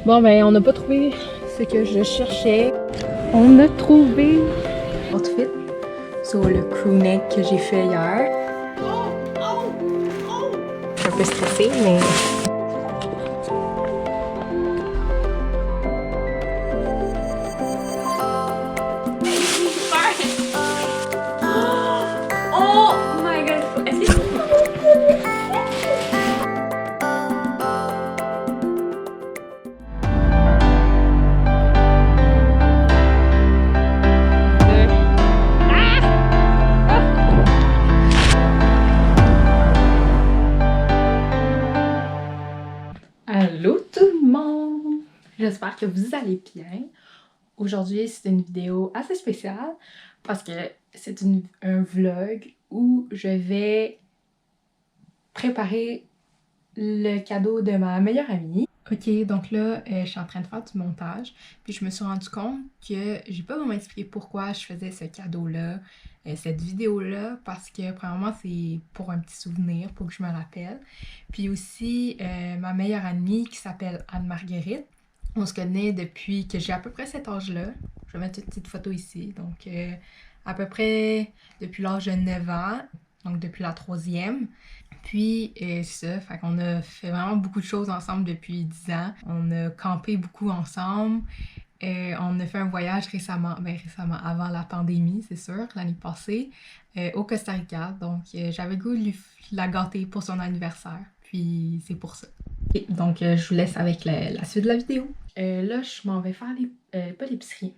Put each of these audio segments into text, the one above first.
Bon ben on n'a pas trouvé ce que je cherchais. On a trouvé outfit sur le crewneck que j'ai fait hier. Je suis un peu stressée mais... Oh my god! Est-ce que Allô tout le monde! J'espère que vous allez bien. Aujourd'hui, c'est une vidéo assez spéciale parce que c'est un vlog où je vais préparer le cadeau de ma meilleure amie. Ok, donc là, je suis en train de faire du montage, puis je me suis rendu compte que j'ai pas vraiment expliqué pourquoi je faisais ce cadeau-là, cette vidéo-là, parce que premièrement, c'est pour un petit souvenir, pour que je me rappelle. Puis aussi, ma meilleure amie qui s'appelle Anne-Marguerite, on se connaît depuis que j'ai à peu près cet âge-là. Je vais mettre une petite photo ici. Donc, à peu près depuis l'âge de 9 ans, donc depuis la 3e. Puis, c'est ça, fait qu'on a fait vraiment beaucoup de choses ensemble depuis 10 ans. On a campé beaucoup ensemble. On a fait un voyage récemment, avant la pandémie, c'est sûr, l'année passée, au Costa Rica. Donc, j'avais le goût de la gâter pour son anniversaire. Puis, c'est pour ça. Et donc, je vous laisse avec la suite de la vidéo. Là, je m'en vais faire pas l'épicerie,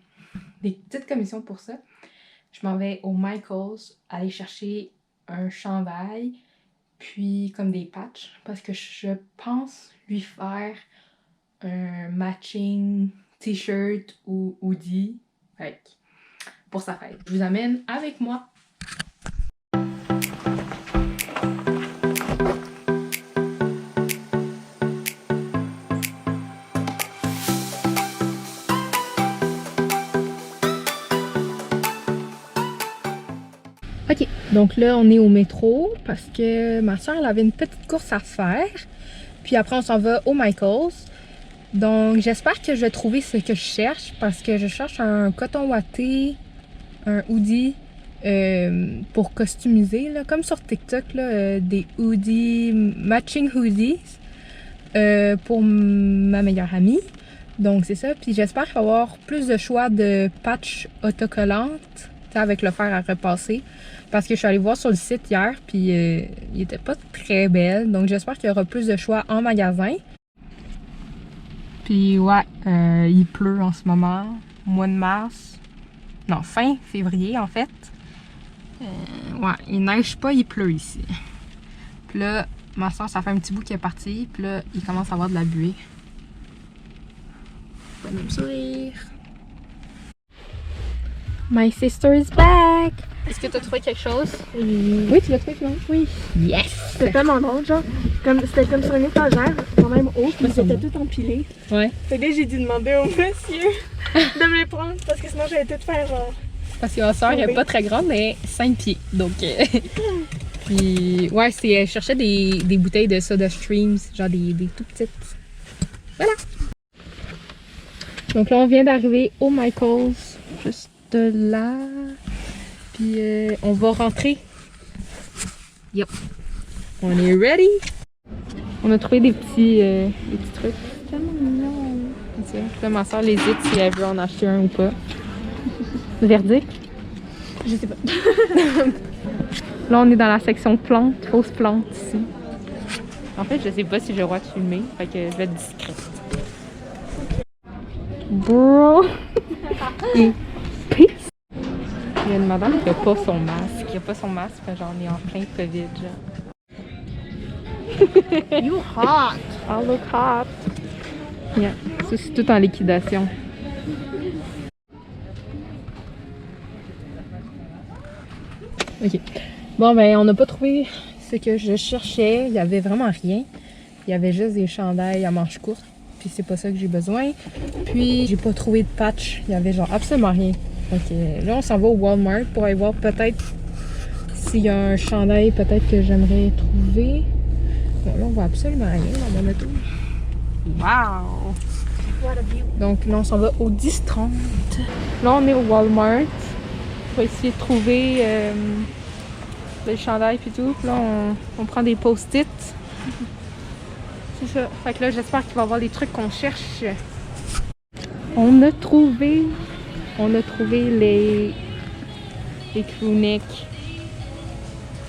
des petites commissions pour ça. Je m'en vais au Michaels aller chercher un chandail, puis comme des patchs, parce que je pense lui faire un matching t-shirt ou hoodie pour sa fête. Je vous amène avec moi. Ok, donc là on est au métro parce que ma soeur elle avait une petite course à faire. Puis après on s'en va au Michaels. Donc j'espère que je vais trouver ce que je cherche parce que je cherche un coton watté, un hoodie pour customiser, là, comme sur TikTok, là, des hoodies, matching hoodies pour ma meilleure amie. Donc c'est ça, puis j'espère qu'il va y avoir plus de choix de patchs autocollantes avec le fer à repasser. Parce que je suis allée voir sur le site hier, puis il était pas très belle. Donc j'espère qu'il y aura plus de choix en magasin. Puis ouais, il pleut en ce moment, mois de mars. Non, fin février en fait. Ouais, il neige pas, il pleut ici. Puis là, ma soeur, ça fait un petit bout qu'elle est partie, puis là, il commence à avoir de la buée. Bonne sourire. My sister is back! Est-ce que tu as trouvé quelque chose? Oui, tu l'as trouvé, non? Oui. Yes! C'était tellement drôle, genre. C'était comme sur une étagère, quand même haut, puis c'était tout empilé. Ouais. Fait que là, j'ai dû demander au monsieur de me les prendre, parce que sinon, j'allais tout faire. Parce que ma soeur, elle est pas très grande, mais 5 pieds. Donc, puis, ouais, elle cherchait des bouteilles de Soda Streams, genre des tout petites. Voilà! Donc là, on vient d'arriver au Michaels, juste là. Puis, on va rentrer. Yep. On est ready! On a trouvé des petits trucs. C'est tellement mignon! Là, ma soeur hésite si elle veut en acheter un ou pas. Verdict? Je sais pas. Là, on est dans la section plantes, fausses plantes ici. En fait, je sais pas si j'ai le droit de filmer, fait que je vais être discrète. Bro! Et peace! Il y a une madame qui a pas son masque. Qui a pas son masque, fait genre on est en plein COVID, genre. You hot! I look hot! Yeah. Ça, c'est tout en liquidation. Ok. Bon, ben, on n'a pas trouvé ce que je cherchais. Il y avait vraiment rien. Il y avait juste des chandails à manches courtes. Puis c'est pas ça que j'ai besoin. Puis j'ai pas trouvé de patch. Il y avait genre absolument rien. Donc là, on s'en va au Walmart pour aller voir peut-être s'il y a un chandail peut-être que j'aimerais trouver. Bon, là, on voit absolument rien dans mon auto. Wow! What a view. Donc là, on s'en va au 10-30. Là, on est au Walmart. On va essayer de trouver des chandails et tout. Puis là, on prend des post-it. C'est ça. Fait que là, j'espère qu'il va y avoir les trucs qu'on cherche. On a trouvé les crewnecks.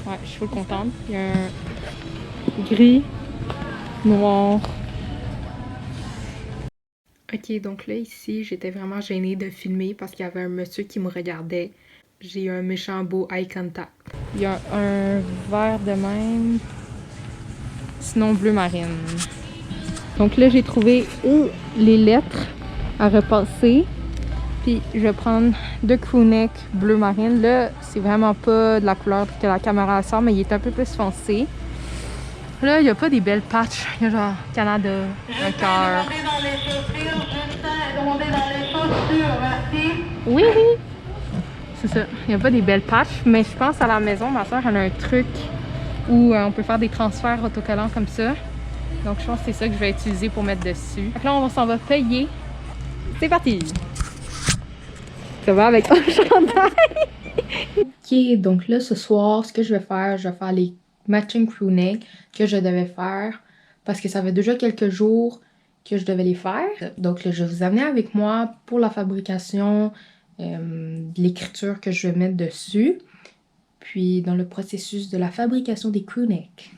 Ouais, je suis trop contente. Il y a un gris, noir. Ok, donc là, ici, j'étais vraiment gênée de filmer parce qu'il y avait un monsieur qui me regardait. J'ai eu un méchant beau eye contact. Il y a un vert de même, sinon bleu marine. Donc là, j'ai trouvé les lettres à repasser. Puis je vais prendre 2 crewnecks bleu marine. Là, c'est vraiment pas de la couleur que la caméra sort, mais il est un peu plus foncé. Là, il n'y a pas des belles patchs. Il y a genre Canada, un cœur. Oui, oui. C'est ça. Il n'y a pas des belles patchs, mais je pense à la maison, ma soeur, elle a un truc où on peut faire des transferts autocollants comme ça. Donc, je pense que c'est ça que je vais utiliser pour mettre dessus. Donc là, on s'en va payer. C'est parti! Ça va avec un chandail! Ok, donc là, ce soir, ce que je vais faire les matching crewnecks que je devais faire parce que ça fait déjà quelques jours que je devais les faire. Donc là, je vais vous amener avec moi pour la fabrication, de l'écriture que je vais mettre dessus, puis dans le processus de la fabrication des crewnecks.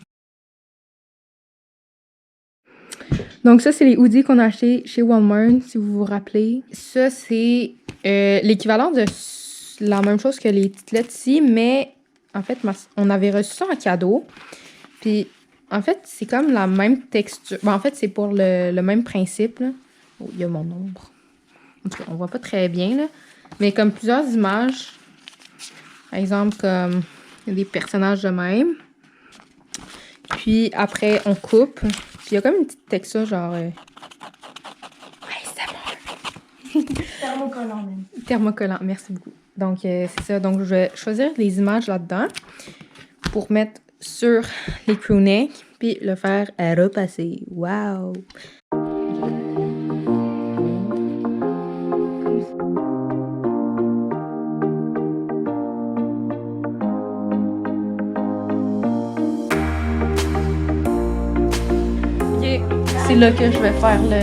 Donc ça, c'est les hoodies qu'on a achetés chez Walmart, si vous vous rappelez. Ça, c'est l'équivalent de la même chose que les petites lettres ici, mais en fait, on avait reçu ça en cadeau. Puis, en fait, c'est comme la même texture. Bon, en fait, c'est pour le même principe, là. Oh, il y a mon ombre. En tout cas, on voit pas très bien, là. Mais comme plusieurs images. Par exemple, comme il y a des personnages de même. Puis après, on coupe. Puis il y a comme une petite texture, genre... Ouais, c'est bon. Thermocollant même. Thermocollant, merci beaucoup. Donc, c'est ça. Donc, je vais choisir les images là-dedans pour mettre sur les crewnecks, puis le faire à repasser. Wow! Ok, c'est là que je vais faire le...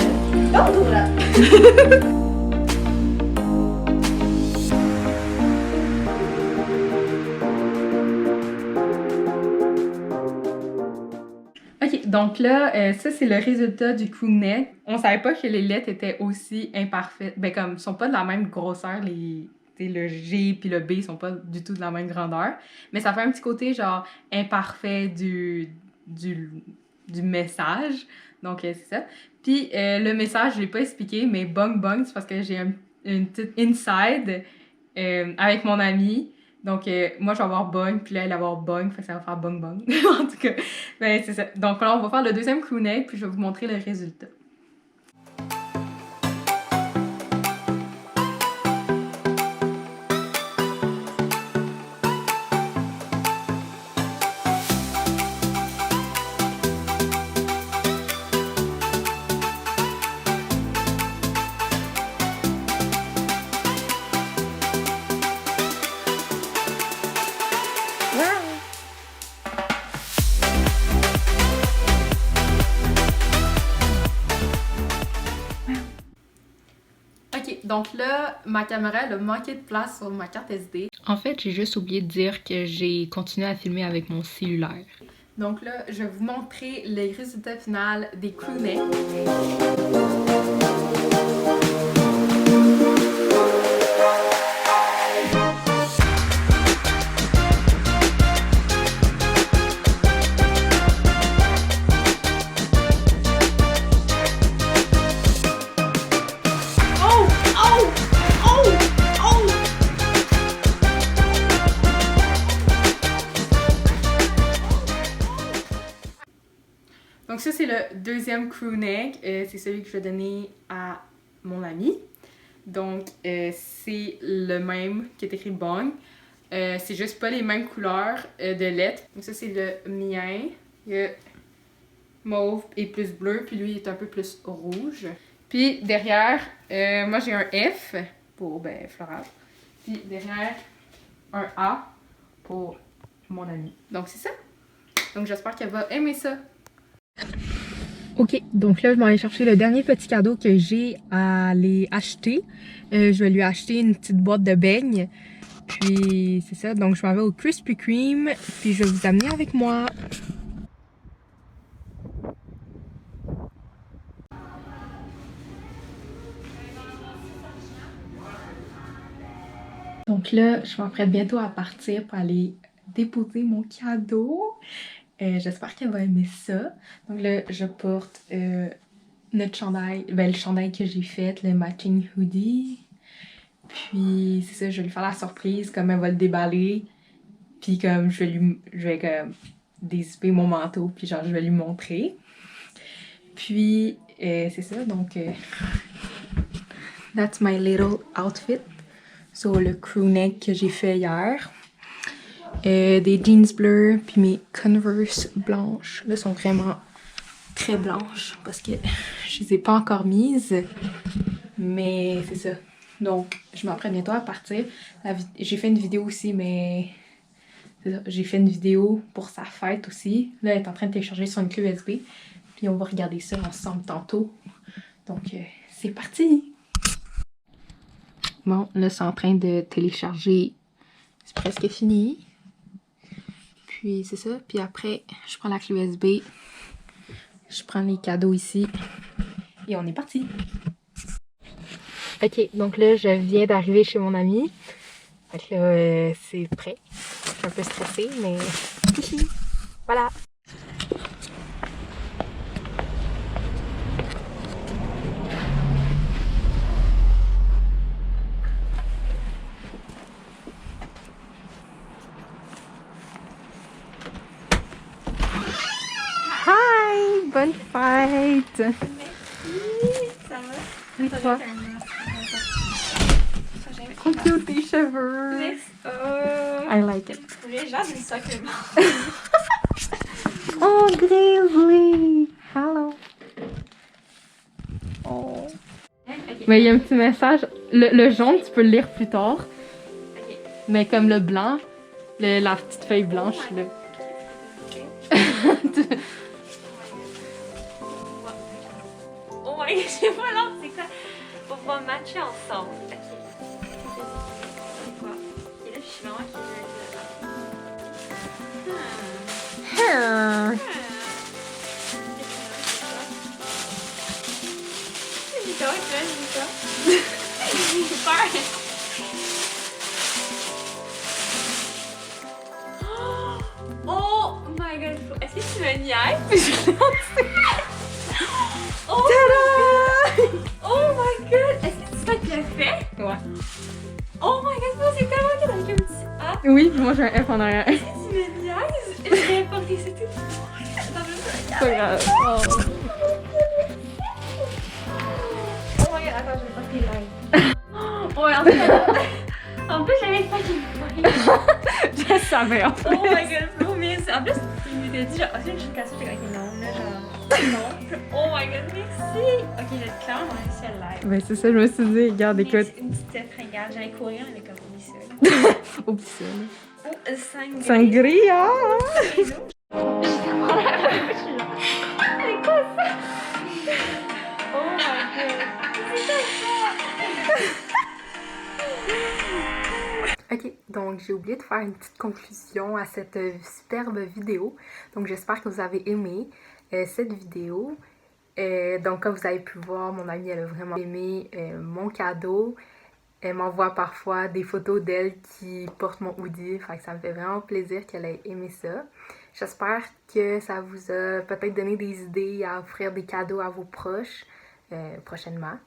Ok, donc là, ça c'est le résultat du crewneck. On savait pas que les lettres étaient aussi imparfaites. Ben comme, sont pas de la même grosseur, le G puis le B sont pas du tout de la même grandeur. Mais ça fait un petit côté genre imparfait du message. Donc c'est ça. Puis le message, je l'ai pas expliqué, mais bong bong, c'est parce que j'ai une petite inside avec mon ami. Donc, moi, je vais avoir bong, puis là, elle va avoir bong, fait que ça va faire bong bong. En tout cas, ben, c'est ça. Donc là, on va faire le deuxième crewneck, puis je vais vous montrer le résultat. Donc là, ma caméra, elle a manqué de place sur ma carte SD. En fait, j'ai juste oublié de dire que j'ai continué à filmer avec mon cellulaire. Donc là, je vais vous montrer les résultats finaux des crewnecks. Donc ça, c'est le deuxième crewneck. C'est celui que je vais donner à mon ami. Donc, c'est le même qui est écrit Bong. C'est juste pas les mêmes couleurs de lettres. Donc ça, c'est le mien. Il y a mauve et plus bleu, puis lui, il est un peu plus rouge. Puis derrière, moi j'ai un F pour floral. Puis derrière, un A pour mon ami. Donc c'est ça. Donc j'espère qu'elle va aimer ça. Ok, donc là je m'en vais chercher le dernier petit cadeau que j'ai à aller acheter. Je vais lui acheter une petite boîte de beignes. Puis c'est ça, donc je m'en vais au Krispy Kreme. Puis je vais vous amener avec moi. Donc là, je m'apprête bientôt à partir pour aller déposer mon cadeau. J'espère qu'elle va aimer ça. Donc là, je porte notre chandail, le chandail que j'ai fait, le matching hoodie. Puis c'est ça, je vais lui faire la surprise, comme elle va le déballer. Puis comme je vais comme dézipper mon manteau, puis genre je vais lui montrer. Puis c'est ça, donc that's my little outfit. So le crew neck que j'ai fait hier. Des jeans bleus, puis mes Converse blanches. Là, sont vraiment très blanches parce que je les ai pas encore mises. Mais c'est ça. Donc, je m'apprête bientôt à partir. J'ai fait une vidéo aussi, mais c'est ça. J'ai fait une vidéo pour sa fête aussi. Là, elle est en train de télécharger sur une clé USB. Puis on va regarder ça ensemble tantôt. Donc, c'est parti! Bon, là, c'est en train de télécharger. C'est presque fini. Puis c'est ça. Puis après, je prends la clé USB. Je prends les cadeaux ici. Et on est parti. Ok, donc là, je viens d'arriver chez mon ami. Fait que là, c'est prêt. Je suis un peu stressée, mais voilà. Hi! Bonne fête! Merci, ça va? Et toi? Trop cute tes cheveux! Merci. I like it. Les gens disent ça que moi. Oh, Grizzly! Hello! Oh! Ok. Mais il y a un petit message. Le jaune, tu peux le lire plus tard. Ok. Mais comme le blanc, la petite feuille blanche, là. Oh my god, j'ai pas l'ordre, c'est quoi? Faut pouvoir matcher ensemble. Ok. C'est quoi? Et là, je suis vraiment curieuse. J'ai peur, j'ai peur. J'ai peur. Oh my god, est-ce que tu me niaises? Oh my god! Oh my god! Est-ce que tu l'as fait? Ouais. Oh my god, c'est tellement good avec un petit A. Oui, puis moi j'ai un F en arrière. Est-ce que tu me niaises? Je vais porter ça tout. Attends, C'est pas grave. Oh. Oh my god, attends, je vais porter live. Oh, en plus, j'avais fucking Je savais en plus. Oh my god, Flo, mais en plus, il m'était dit genre, ah, c'est une chute cassée, j'étais comme non, là, genre, non. Oh my god, merci. Ok, j'ai clairement réussi à live. Ben c'est ça, je me suis dit, regarde, écoute. Une petite fringale, j'allais courir, mais comme on dit ça. Au petit seul. Oh, Sangria! C'est quoi ça? Oh my god. Ok, donc j'ai oublié de faire une petite conclusion à cette superbe vidéo. Donc j'espère que vous avez aimé cette vidéo. Donc comme vous avez pu voir, mon amie elle a vraiment aimé mon cadeau. Elle m'envoie parfois des photos d'elle qui porte mon hoodie. Fait que ça me fait vraiment plaisir qu'elle ait aimé ça. J'espère que ça vous a peut-être donné des idées à offrir des cadeaux à vos proches prochainement.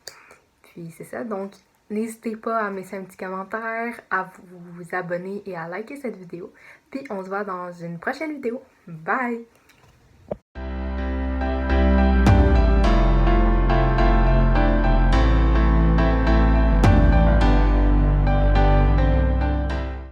Puis c'est ça, donc n'hésitez pas à me laisser un petit commentaire, à vous abonner et à liker cette vidéo. Puis on se voit dans une prochaine vidéo. Bye!